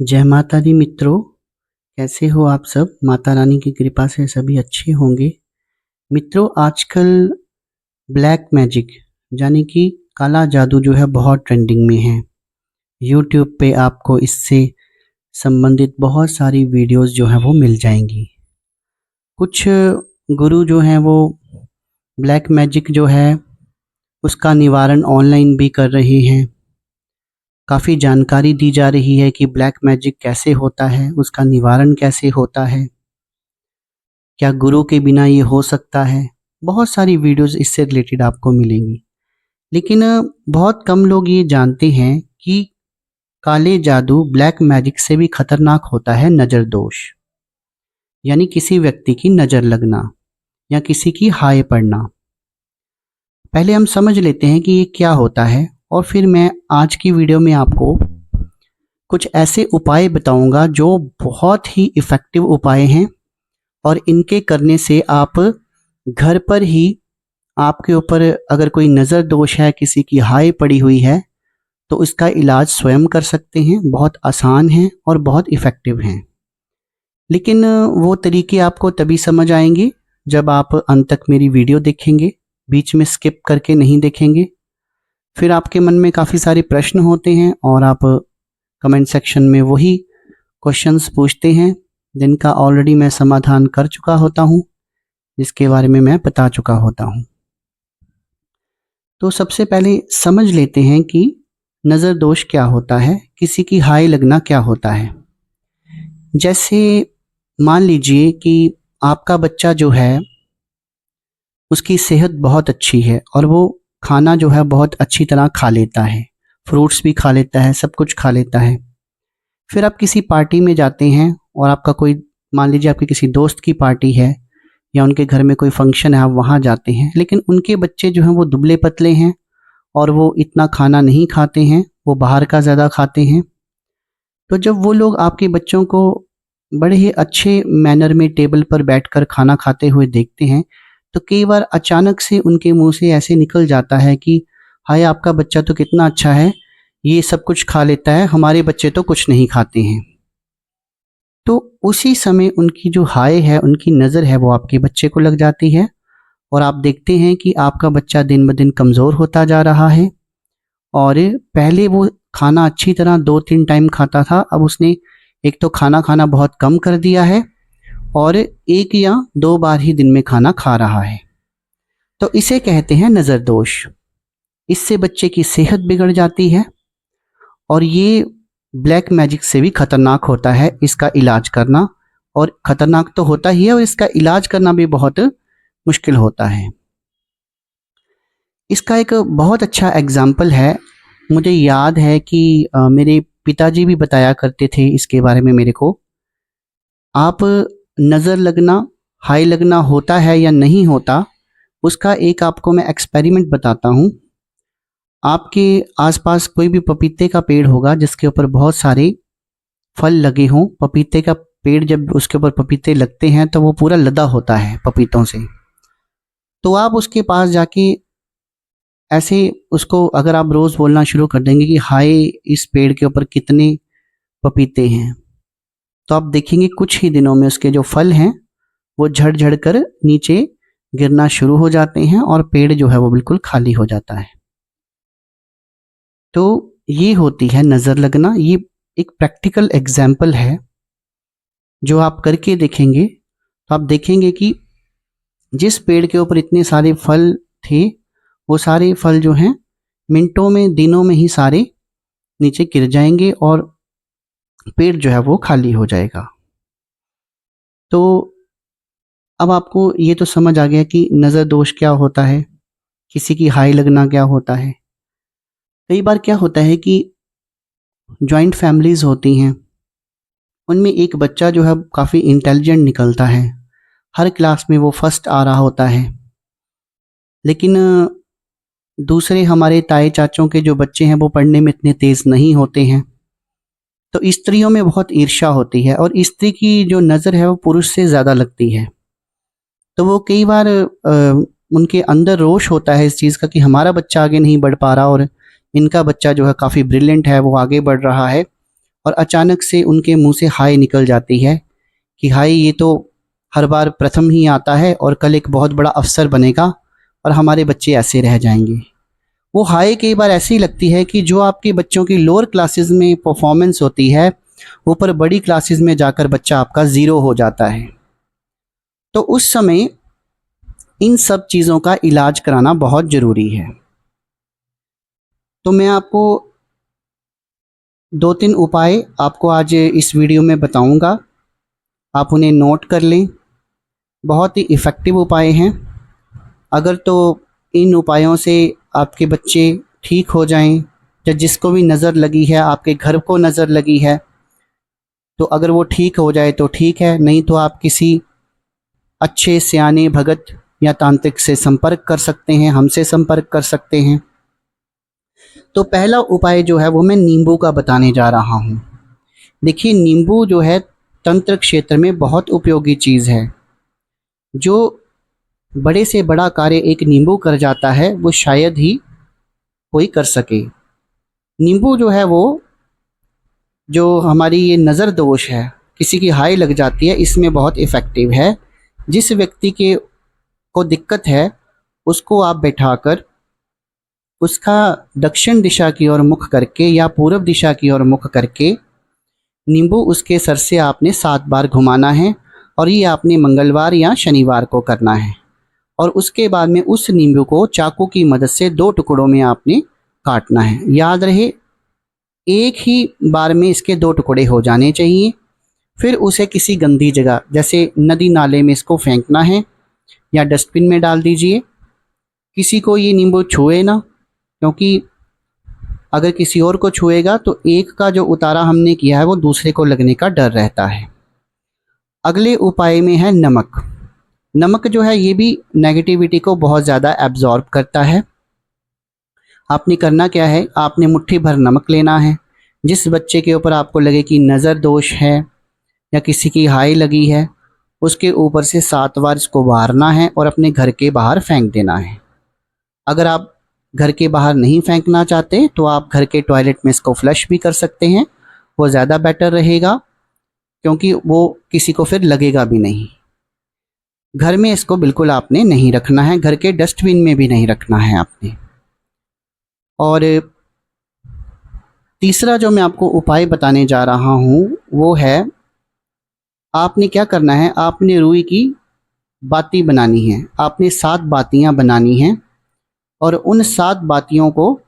जय माता दी मित्रों, कैसे हो आप सब? माता रानी की कृपा से सभी अच्छे होंगे। मित्रों, आजकल ब्लैक मैजिक यानी कि काला जादू जो है बहुत ट्रेंडिंग में है। यूट्यूब पे आपको इससे संबंधित बहुत सारी वीडियोस जो हैं वो मिल जाएंगी। कुछ गुरु जो हैं वो ब्लैक मैजिक जो है उसका निवारण ऑनलाइन भी कर रहे हैं। काफ़ी जानकारी दी जा रही है कि ब्लैक मैजिक कैसे होता है, उसका निवारण कैसे होता है, क्या गुरु के बिना ये हो सकता है। बहुत सारी वीडियोस इससे रिलेटेड आपको मिलेंगी। लेकिन बहुत कम लोग ये जानते हैं कि काले जादू ब्लैक मैजिक से भी खतरनाक होता है नज़र दोष, यानी किसी व्यक्ति की नज़र लगना या किसी की हाय पड़ना। पहले हम समझ लेते हैं कि ये क्या होता है और फिर मैं आज की वीडियो में आपको कुछ ऐसे उपाय बताऊंगा जो बहुत ही इफ़ेक्टिव उपाय हैं और इनके करने से आप घर पर ही, आपके ऊपर अगर कोई नज़र दोष है, किसी की हाय पड़ी हुई है, तो इसका इलाज स्वयं कर सकते हैं। बहुत आसान है और बहुत इफ़ेक्टिव हैं। लेकिन वो तरीके आपको तभी समझ आएंगे जब आप अंत तक मेरी वीडियो देखेंगे, बीच में स्किप करके नहीं देखेंगे। फिर आपके मन में काफ़ी सारे प्रश्न होते हैं और आप कमेंट सेक्शन में वही क्वेश्चंस पूछते हैं जिनका ऑलरेडी मैं समाधान कर चुका होता हूँ, जिसके बारे में मैं बता चुका होता हूँ। तो सबसे पहले समझ लेते हैं कि नज़र दोष क्या होता है, किसी की हाय लगना क्या होता है। जैसे मान लीजिए कि आपका बच्चा जो है उसकी सेहत बहुत अच्छी है और वो खाना जो है बहुत अच्छी तरह खा लेता है, फ्रूट्स भी खा लेता है, सब कुछ खा लेता है। फिर आप किसी पार्टी में जाते हैं और आपका कोई, मान लीजिए आपकी किसी दोस्त की पार्टी है या उनके घर में कोई फंक्शन है, आप वहाँ जाते हैं, लेकिन उनके बच्चे जो हैं वो दुबले पतले हैं और वो इतना खाना नहीं खाते हैं, वो बाहर का ज़्यादा खाते हैं। तो जब वो लोग आपके बच्चों को बड़े ही अच्छे मैनर में टेबल पर बैठकर खाना खाते हुए देखते हैं, तो कई बार अचानक से उनके मुंह से ऐसे निकल जाता है कि हाय, आपका बच्चा तो कितना अच्छा है, ये सब कुछ खा लेता है, हमारे बच्चे तो कुछ नहीं खाते हैं। तो उसी समय उनकी जो हाय है, उनकी नज़र है, वो आपके बच्चे को लग जाती है और आप देखते हैं कि आपका बच्चा दिन ब दिन कमज़ोर होता जा रहा है। और पहले वो खाना अच्छी तरह 2-3 टाइम खाता था, अब उसने एक तो खाना खाना बहुत कम कर दिया है और 1 या 2 बार ही दिन में खाना खा रहा है। तो इसे कहते हैं नज़र दोष। इससे बच्चे की सेहत बिगड़ जाती है और ये ब्लैक मैजिक से भी खतरनाक होता है इसका इलाज करना। और खतरनाक तो होता ही है और इसका इलाज करना भी बहुत मुश्किल होता है। इसका एक बहुत अच्छा एग्जाम्पल है, मुझे याद है कि मेरे पिताजी भी बताया करते थे इसके बारे में मेरे को। आप नज़र लगना, हाई लगना होता है या नहीं होता, उसका एक आपको मैं एक्सपेरिमेंट बताता हूँ। आपके आसपास कोई भी पपीते का पेड़ होगा जिसके ऊपर बहुत सारे फल लगे हों। पपीते का पेड़, जब उसके ऊपर पपीते लगते हैं तो वो पूरा लदा होता है पपीतों से। तो आप उसके पास जाके ऐसे उसको, अगर आप रोज़ बोलना शुरू कर देंगे कि हाय, इस पेड़ के ऊपर कितने पपीते हैं, तो आप देखेंगे कुछ ही दिनों में उसके जो फल हैं वो झड़ झड़ कर नीचे गिरना शुरू हो जाते हैं और पेड़ जो है वो बिल्कुल खाली हो जाता है। तो ये होती है नज़र लगना। ये एक प्रैक्टिकल एग्जाम्पल है जो आप करके देखेंगे तो आप देखेंगे कि जिस पेड़ के ऊपर इतने सारे फल थे, वो सारे फल जो हैं मिनटों में, दिनों में ही सारे नीचे गिर जाएंगे और पेड़ जो है वो खाली हो जाएगा। तो अब आपको ये तो समझ आ गया कि नज़र दोष क्या होता है, किसी की हाय लगना क्या होता है। कई बार क्या होता है कि जॉइंट फैमिलीज़ होती हैं, उनमें एक बच्चा जो है काफ़ी इंटेलिजेंट निकलता है, हर क्लास में वो फर्स्ट आ रहा होता है। लेकिन दूसरे हमारे ताए चाचों के जो बच्चे हैं वो पढ़ने में इतने तेज़ नहीं होते हैं। तो स्त्रियों में बहुत ईर्ष्या होती है और स्त्री की जो नज़र है वो पुरुष से ज़्यादा लगती है। तो वो कई बार उनके अंदर रोष होता है इस चीज़ का कि हमारा बच्चा आगे नहीं बढ़ पा रहा और इनका बच्चा जो है काफ़ी ब्रिलियंट है, वो आगे बढ़ रहा है और अचानक से उनके मुंह से हाय निकल जाती है कि हाय ये तो हर बार प्रथम ही आता है और कल एक बहुत बड़ा अफसर बनेगा और हमारे बच्चे ऐसे रह जाएंगे। वो हाय कई बार ऐसी लगती है कि जो आपके बच्चों की लोअर क्लासेस में परफॉर्मेंस होती है, ऊपर बड़ी क्लासेस में जाकर बच्चा आपका ज़ीरो हो जाता है। तो उस समय इन सब चीज़ों का इलाज कराना बहुत ज़रूरी है। तो मैं आपको 2-3 उपाय आपको आज इस वीडियो में बताऊंगा, आप उन्हें नोट कर लें। बहुत ही इफ़ेक्टिव उपाय हैं। अगर तो इन उपायों से आपके बच्चे ठीक हो जाएं, या जिसको भी नज़र लगी है, आपके घर को नज़र लगी है, तो अगर वो ठीक हो जाए तो ठीक है, नहीं तो आप किसी अच्छे सियाने भगत या तांत्रिक से संपर्क कर सकते हैं, हमसे संपर्क कर सकते हैं। तो पहला उपाय जो है वो मैं नींबू का बताने जा रहा हूँ। देखिए, नींबू जो है तंत्र क्षेत्र में बहुत उपयोगी चीज़ है। जो बड़े से बड़ा कार्य एक नींबू कर जाता है वो शायद ही कोई कर सके। नींबू जो है वो, जो हमारी ये नज़र दोष है, किसी की हाई लग जाती है, इसमें बहुत इफ़ेक्टिव है। जिस व्यक्ति के को दिक्कत है उसको आप बैठाकर उसका दक्षिण दिशा की ओर मुख करके या पूर्व दिशा की ओर मुख करके नींबू उसके सर से आपने 7 बार घुमाना है, और ये आपने मंगलवार या शनिवार को करना है। और उसके बाद में उस नींबू को चाकू की मदद से 2 टुकड़ों में आपने काटना है। याद रहे, एक ही बार में इसके 2 टुकड़े हो जाने चाहिए। फिर उसे किसी गंदी जगह जैसे नदी नाले में इसको फेंकना है या डस्टबिन में डाल दीजिए। किसी को ये नींबू छुए ना, क्योंकि अगर किसी और को छुएगा तो एक का जो उतारा हमने किया है वो दूसरे को लगने का डर रहता है। अगले उपाय में है नमक। नमक जो है ये भी नेगेटिविटी को बहुत ज़्यादा एब्जॉर्ब करता है। आपने करना क्या है, आपने मुट्ठी भर नमक लेना है। जिस बच्चे के ऊपर आपको लगे कि नज़र दोष है या किसी की हाई लगी है, उसके ऊपर से 7 बार इसको वारना है और अपने घर के बाहर फेंक देना है। अगर आप घर के बाहर नहीं फेंकना चाहते तो आप घर के टॉयलेट में इसको फ्लश भी कर सकते हैं, वो ज़्यादा बेटर रहेगा, क्योंकि वो किसी को फिर लगेगा भी नहीं। घर में इसको बिल्कुल आपने नहीं रखना है, घर के डस्टबिन में भी नहीं रखना है आपने। और तीसरा जो मैं आपको उपाय बताने जा रहा हूँ वो है, आपने क्या करना है, आपने रुई की बाती बनानी है। आपने 7 बातियाँ बनानी हैं और उन 7 बातियों को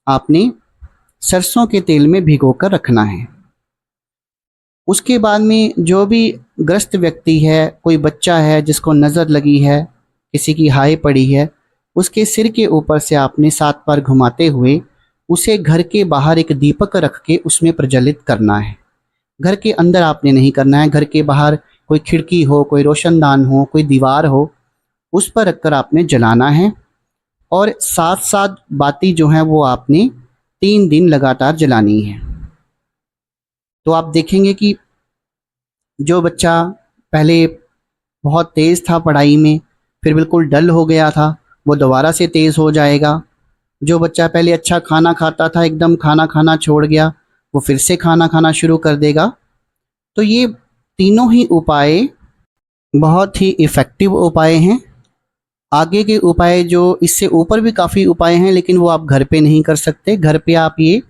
आपने सरसों के तेल में भिगो कर रखना है। उसके बाद में जो भी ग्रस्त व्यक्ति है, कोई बच्चा है जिसको नज़र लगी है, किसी की हाई पड़ी है, उसके सिर के ऊपर से आपने 7 बार घुमाते हुए उसे घर के बाहर एक दीपक रख के उसमें प्रज्वलित करना है। घर के अंदर आपने नहीं करना है, घर के बाहर कोई खिड़की हो, कोई रोशनदान हो, कोई दीवार हो, उस पर रखकर आपने जलाना है। और 7-7 बाती जो हैं वो आपने 3 दिन लगातार जलानी है। तो आप देखेंगे कि जो बच्चा पहले बहुत तेज़ था पढ़ाई में, फिर बिल्कुल डल हो गया था, वो दोबारा से तेज़ हो जाएगा। जो बच्चा पहले अच्छा खाना खाता था, एकदम खाना खाना छोड़ गया, वो फिर से खाना खाना शुरू कर देगा। तो ये तीनों ही उपाय बहुत ही इफ़ेक्टिव उपाय हैं। आगे के उपाय जो इससे ऊपर भी काफ़ी उपाय हैं, लेकिन वो आप घर पे नहीं कर सकते। घर पे आप ये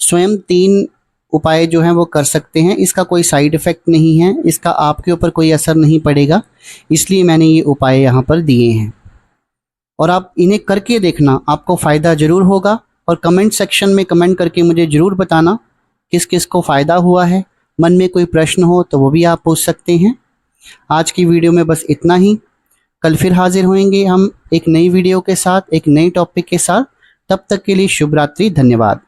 स्वयं 3 उपाय जो हैं वो कर सकते हैं। इसका कोई साइड इफ़ेक्ट नहीं है, इसका आपके ऊपर कोई असर नहीं पड़ेगा, इसलिए मैंने ये उपाय यहाँ पर दिए हैं। और आप इन्हें करके देखना, आपको फ़ायदा ज़रूर होगा। और कमेंट सेक्शन में कमेंट करके मुझे ज़रूर बताना किस किस को फ़ायदा हुआ है। मन में कोई प्रश्न हो तो वो भी आप पूछ सकते हैं। आज की वीडियो में बस इतना ही। कल फिर हाजिर होंगे हम एक नई वीडियो के साथ, एक नई टॉपिक के साथ। तब तक के लिए शुभ रात्रि, धन्यवाद।